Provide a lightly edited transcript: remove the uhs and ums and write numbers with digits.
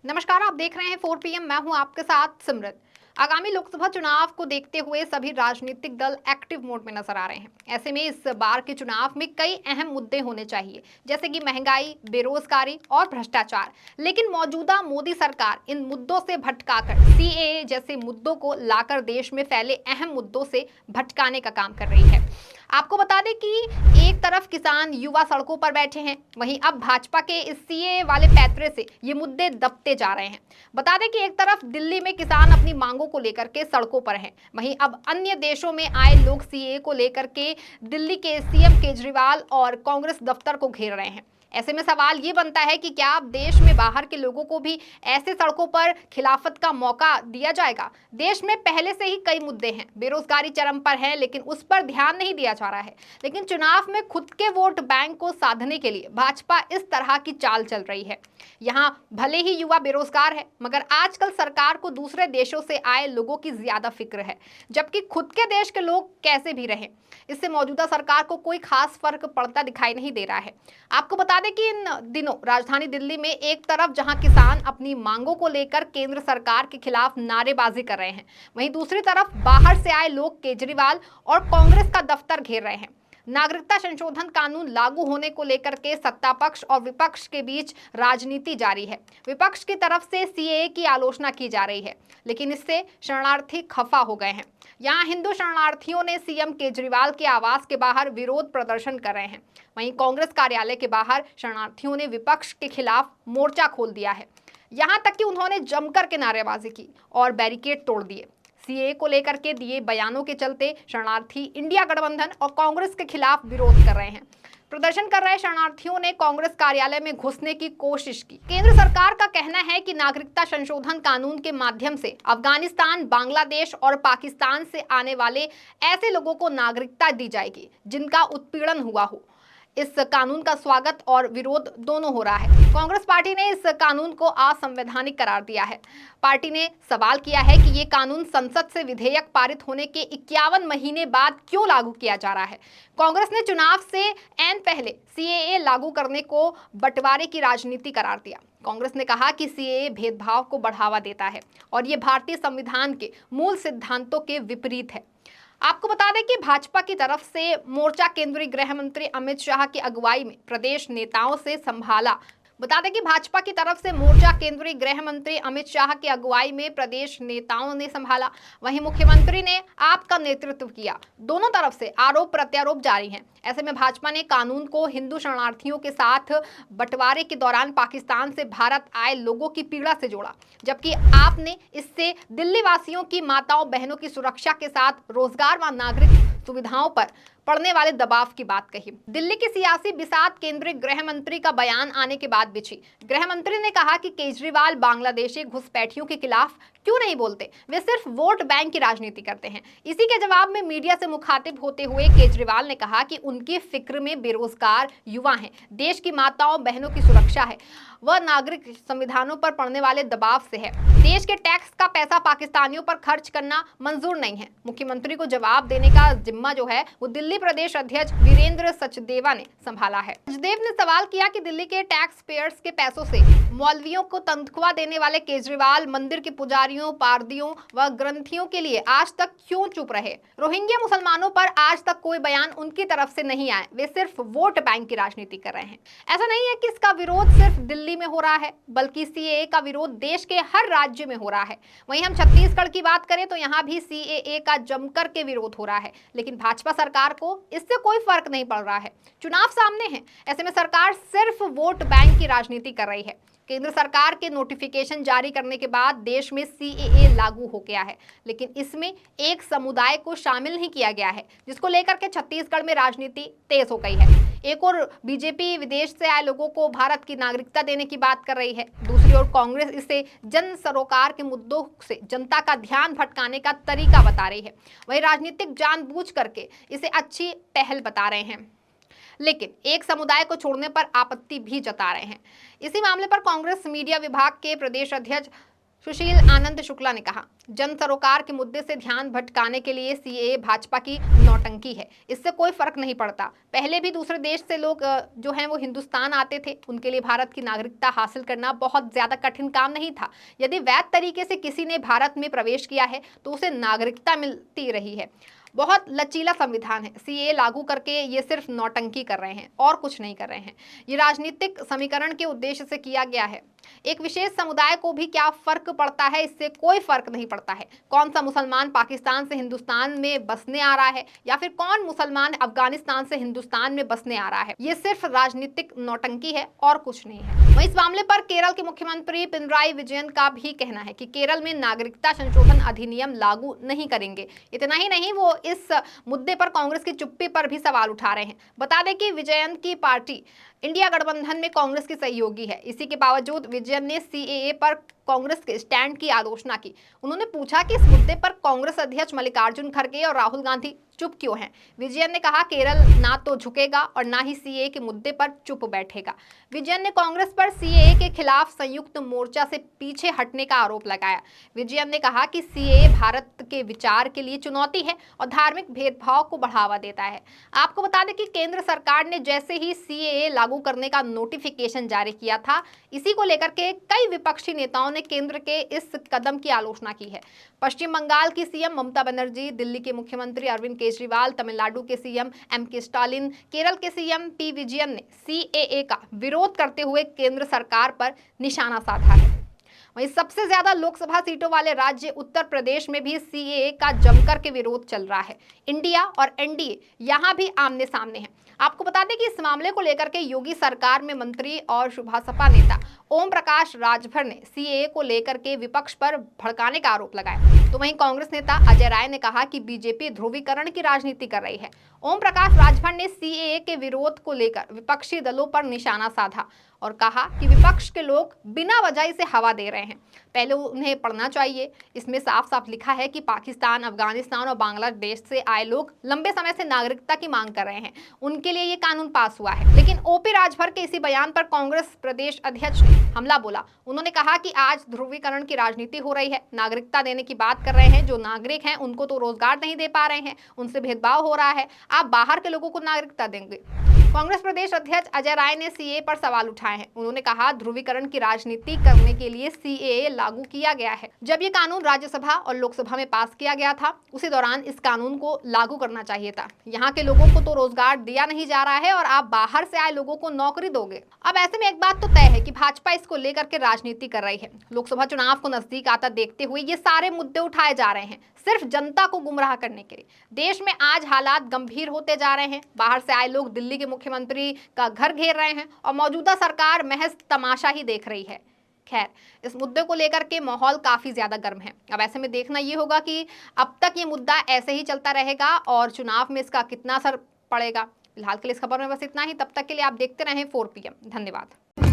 नमस्कार, आप देख रहे हैं 4 पीएम। मैं हूं आपके साथ सिमरत। आगामी लोकसभा चुनाव को देखते हुए सभी राजनीतिक दल एक्टिव मोड में नजर आ रहे हैं। ऐसे में इस बार के चुनाव में कई अहम मुद्दे होने चाहिए, जैसे कि महंगाई, बेरोजगारी और भ्रष्टाचार। लेकिन मौजूदा मोदी सरकार इन मुद्दों से भटकाकर सीएए जैसे मुद्दों को लाकर देश में फैले अहम मुद्दों से भटकाने का काम कर रही है। आपको बता दें कि एक तरफ किसान युवा सड़कों पर बैठे हैं, वहीं अब भाजपा के इस सीएए वाले पैंतरे से ये मुद्दे दबते जा रहे हैं। बता दें कि एक तरफ दिल्ली में किसान अपनी मांगों को लेकर के सड़कों पर हैं, वहीं अब अन्य देशों में आए लोग सीएए को लेकर के दिल्ली के सीएम केजरीवाल और कांग्रेस दफ्तर को घेर रहे हैं। ऐसे में सवाल ये बनता है कि क्या अब देश में बाहर के लोगों को भी ऐसे सड़कों पर खिलाफत का मौका दिया जाएगा? देश में पहले से ही कई मुद्दे हैं, बेरोजगारी चरम पर है, लेकिन उस पर ध्यान नहीं दिया जा रहा है। लेकिन चुनाव में खुद के वोट बैंक को साधने के लिए भाजपा इस तरह की चाल चल रही है। यहाँ भले ही युवा बेरोजगार है, मगर आजकल सरकार को दूसरे देशों से आए लोगों की ज्यादा फिक्र है, जबकि खुद के देश के लोग कैसे भी रहें, इससे मौजूदा सरकार को कोई खास फर्क पड़ता दिखाई नहीं दे रहा है। आपको बता दें कि इन दिनों राजधानी दिल्ली में एक तरफ जहां किसान अपनी मांगों को लेकर केंद्र सरकार के खिलाफ नारेबाजी कर रहे हैं, वहीं दूसरी तरफ बाहर से आए लोग केजरीवाल और कांग्रेस का दफ्तर घेर रहे हैं। नागरिकता संशोधन कानून लागू होने को लेकर के सत्ता पक्ष और विपक्ष के बीच राजनीति जारी है। विपक्ष की तरफ से सीएए की आलोचना की जा रही है, लेकिन इससे शरणार्थी खफा हो गए हैं। यहाँ हिंदू शरणार्थियों ने सीएम केजरीवाल के आवास के बाहर विरोध प्रदर्शन कर रहे हैं, वहीं कांग्रेस कार्यालय के बाहर शरणार्थियों ने विपक्ष के खिलाफ मोर्चा खोल दिया है। यहाँ तक कि उन्होंने जमकर के नारेबाजी की और बैरिकेड तोड़ दिए। सीएए को लेकर के दिए बयानों के चलते शरणार्थी इंडिया गठबंधन और कांग्रेस के खिलाफ विरोध कर रहे हैं। प्रदर्शन कर रहे शरणार्थियों ने कांग्रेस कार्यालय में घुसने की कोशिश की। केंद्र सरकार का कहना है कि नागरिकता संशोधन कानून के माध्यम से अफगानिस्तान, बांग्लादेश और पाकिस्तान से आने वाले ऐसे लोगों को नागरिकता दी जाएगी जिनका उत्पीड़न हुआ हो। इस कानून का स्वागत और विरोध दोनों हो रहा है। कांग्रेस पार्टी ने इस कानून को असंवैधानिक करार दिया है। पार्टी ने सवाल किया है कि ये कानून संसद से विधेयक पारित होने के 51 महीने बाद क्यों लागू किया जा रहा है। कांग्रेस ने चुनाव से ऐन पहले सीएए लागू करने को बंटवारे की राजनीति करार दिया। कांग्रेस ने कहा कि सीएए भेदभाव को बढ़ावा देता है और ये भारतीय संविधान के मूल सिद्धांतों के विपरीत है। आपको बता दें कि भाजपा की तरफ से मोर्चा केंद्रीय गृह मंत्री अमित शाह की अगुवाई में प्रदेश नेताओं से संभाला। बता दें कि भाजपा की तरफ से मोर्चा केंद्रीय गृह मंत्री अमित शाह की अगुवाई में प्रदेश नेताओं ने संभाला, वहीं मुख्यमंत्री ने आपका नेतृत्व किया। दोनों तरफ से आरोप प्रत्यारोप जारी हैं। ऐसे में भाजपा ने कानून को हिंदू शरणार्थियों के साथ बंटवारे के दौरान पाकिस्तान से भारत आए लोगों की पीड़ा से जोड़ा, जबकि आपने इससे दिल्ली वासियों की माताओं बहनों की सुरक्षा के साथ रोजगार व नागरिक सुविधाओं पर पड़ने वाले दबाव की बात कही। दिल्ली की सियासी बिसात केंद्रीय गृह मंत्री का बयान आने के बाद बिछी। गृह मंत्री ने कहा कि केजरीवाल बांग्लादेशी घुसपैठियों के खिलाफ क्यों नहीं बोलते, वे सिर्फ वोट बैंक की राजनीति करते हैं। इसी के जवाब में मीडिया से मुखातिब होते हुए केजरीवाल ने कहा कि उनकी फिक्र में बेरोजगार युवा हैं, देश की माताओं बहनों की सुरक्षा है, वह नागरिक संविधानों पर पड़ने वाले दबाव से है। देश के टैक्स का पैसा पाकिस्तानियों पर खर्च करना मंजूर नहीं है। मुख्यमंत्री को जवाब देने का जिम्मा जो है वो दिल्ली प्रदेश अध्यक्ष वीरेंद्र सचदेवा ने संभाला है। सचदेव ने सवाल किया कि दिल्ली के टैक्स पेयर्स के पैसों से मौलवियों को तनख्वाह देने वाले केजरीवाल मंदिर के पुजारियों, पारदियों व ग्रंथियों के लिए आज तक क्यों चुप रहे। रोहिंग्या मुसलमानों पर आज तक कोई बयान उनकी तरफ से नहीं आए, वे सिर्फ वोट बैंक की राजनीति कर रहे हैं। ऐसा नहीं है कि इसका विरोध सिर्फ दिल्ली में हो रहा है, बल्कि सीएए का विरोध देश के हर राज्य में हो रहा है। वहीं हम छत्तीसगढ़ की बात करें तो यहाँ भी सीएए का जमकर के विरोध हो रहा है, लेकिन भाजपा सरकार को इससे कोई फर्क नहीं पड़ रहा है। चुनाव सामने है, ऐसे में सरकार सिर्फ वोट बैंक की राजनीति कर रही है। केंद्र सरकार के नोटिफिकेशन जारी करने के बाद देश में सीएए लागू हो गया है, लेकिन इसमें एक समुदाय को शामिल नहीं किया गया है, जिसको लेकर के छत्तीसगढ़ में राजनीति तेज हो गई है। एक और बीजेपी विदेश से आए लोगों को भारत की नागरिकता देने की बात कर रही है, दूसरी ओर कांग्रेस इसे जन सरोकार के मुद्दों से जनता का ध्यान भटकाने का तरीका बता रही है। वही राजनीतिक जानबूझ करके इसे अच्छी पहल बता रहे हैं, लेकिन एक समुदाय को छोड़ने पर आपत्ति भी जता रहे हैं। इसी मामले पर कांग्रेस मीडिया विभाग के प्रदेश अध्यक्ष सुशील आनंद शुक्ला ने कहा, जन सरोकार के मुद्दे से ध्यान भटकाने के लिए सीएए भाजपा की नौटंकी है। इससे कोई फर्क नहीं पड़ता। पहले भी दूसरे देश से लोग जो हैं वो हिंदुस्तान आते थे। उनके लिए भारत की नागरिकता हासिल करना बहुत ज्यादा कठिन काम नहीं था। यदि वैध तरीके से किसी ने भारत में प्रवेश किया है तो उसे नागरिकता मिलती रही है। बहुत लचीला संविधान है। सीएए लागू करके ये सिर्फ नौटंकी कर रहे हैं और कुछ नहीं कर रहे हैं। ये राजनीतिक समीकरण के उद्देश्य से किया गया है। एक विशेष समुदाय को भी क्या फर्क पड़ता है? इससे कोई फर्क नहीं पड़ता है। कौन सा मुसलमान पाकिस्तान से हिंदुस्तान में बसने आ रहा है या फिर कौन मुसलमान अफगानिस्तान से हिंदुस्तान में बसने आ रहा है। ये सिर्फ राजनीतिक नौटंकी है और कुछ नहीं है। वहीं इस मामले पर केरल के मुख्यमंत्री पिनराई विजयन का भी कहना है कि केरल में नागरिकता संशोधन अधिनियम लागू नहीं करेंगे। इतना ही नहीं, वो इस मुद्दे पर कांग्रेस की चुप्पी पर भी सवाल उठा रहे हैं। बता दें कि विजयन की पार्टी इंडिया गठबंधन में कांग्रेस की सहयोगी है। इसी के बावजूद विजयन ने सीएए पर कांग्रेस के स्टैंड की आलोचना की। उन्होंने पूछा कि इस मुद्दे पर कांग्रेस अध्यक्ष मल्लिकार्जुन खड़गे और राहुल गांधी चुप क्यों हैं। विजयन ने कहा, केरल ना तो झुकेगा और ना ही सीएए के मुद्दे पर चुप बैठेगा। विजयन ने कांग्रेस पर सीएए के खिलाफ संयुक्त मोर्चा से पीछे हटने का आरोप लगाया। विजयन ने कहा कि सीएए भारत के विचार के लिए चुनौती है और धार्मिक भेदभाव को बढ़ावा देता है। आपको बता दें कि केंद्र सरकार ने जैसे ही सीएए लागू करने का नोटिफिकेशन जारी किया था, इसी को लेकर के कई विपक्षी नेताओं ने केंद्र के इस कदम की आलोचना की है। पश्चिम बंगाल की सीएम ममता बनर्जी, दिल्ली के मुख्यमंत्री अरविंद केजरीवाल, तमिलनाडु के सीएम एमके स्टालिन, केरल के सीएम पी विजयन ने सीएए का विरोध करते हुए केंद्र सरकार पर निशाना साधा है। वहीं सबसे ज्यादा लोकसभा सीटों वाले राज्य उत्तर प्रदेश में भी सीएए का जमकर के विरोध चल रहा है। इंडिया और एनडीए यहां भी आमने सामने हैं। आपको बता दें कि इस मामले को लेकर के योगी सरकार में मंत्री और सपा नेता ओम प्रकाश राजभर ने सीएए को लेकर के विपक्ष पर भड़काने का आरोप लगाया। तो वहीं कांग्रेस नेता अजय राय ने कहा कि बीजेपी ध्रुवीकरण की राजनीति कर रही है। ओम प्रकाश राजभर ने सीएए के विरोध को लेकर विपक्षी दलों पर निशाना साधा और कहा कि विपक्ष के लोग बिना वजह इसे हवा दे रहे हैं। पहले उन्हें पढ़ना चाहिए। इसमें साफ साफ लिखा है कि पाकिस्तान, अफगानिस्तान और बांग्लादेश से आए लोग लंबे समय से नागरिकता की मांग कर रहे हैं। उनके लिए ये कानून पास हुआ है। लेकिन ओपी राजभर के इसी बयान पर कांग्रेस प्रदेश अध्यक्ष ने हमला बोला। उन्होंने कहा कि आज ध्रुवीकरण की राजनीति हो रही है। नागरिकता देने की बात कर रहे हैं। जो नागरिक हैं उनको तो रोजगार नहीं दे पा रहे हैं, उनसे भेदभाव हो रहा है। आप बाहर के लोगों को नागरिकता देंगे। कांग्रेस प्रदेश अध्यक्ष अजय राय ने सीएए पर सवाल उठाए हैं। उन्होंने कहा, ध्रुवीकरण की राजनीति करने के लिए सीएए लागू किया गया है। जब ये कानून राज्यसभा और लोकसभा में पास किया गया था, उसी दौरान इस कानून को लागू करना चाहिए था। यहाँ के लोगों को तो रोजगार दिया नहीं जा रहा है और आप बाहर से आए लोगों को नौकरी दोगे। अब ऐसे में एक बात तो तय है कि भाजपा इसको लेकर के राजनीति कर रही है। लोकसभा चुनाव को नजदीक आता देखते हुए ये सारे मुद्दे उठाए जा रहे हैं, सिर्फ जनता को गुमराह करने के लिए। देश में आज हालात गंभीर होते जा रहे हैं। बाहर से आए लोग दिल्ली के मुख्यमंत्री का घर घेर रहे हैं और मौजूदा सरकार महज तमाशा ही देख रही है। खैर, इस मुद्दे को लेकर के माहौल काफी ज्यादा गर्म है। अब ऐसे में देखना ये होगा कि अब तक ये मुद्दा ऐसे ही चलता रहेगा और चुनाव में इसका कितना असर पड़ेगा। फिलहाल के लिए इस खबर में बस इतना ही। तब तक के लिए आप देखते रहें 4 PM। धन्यवाद।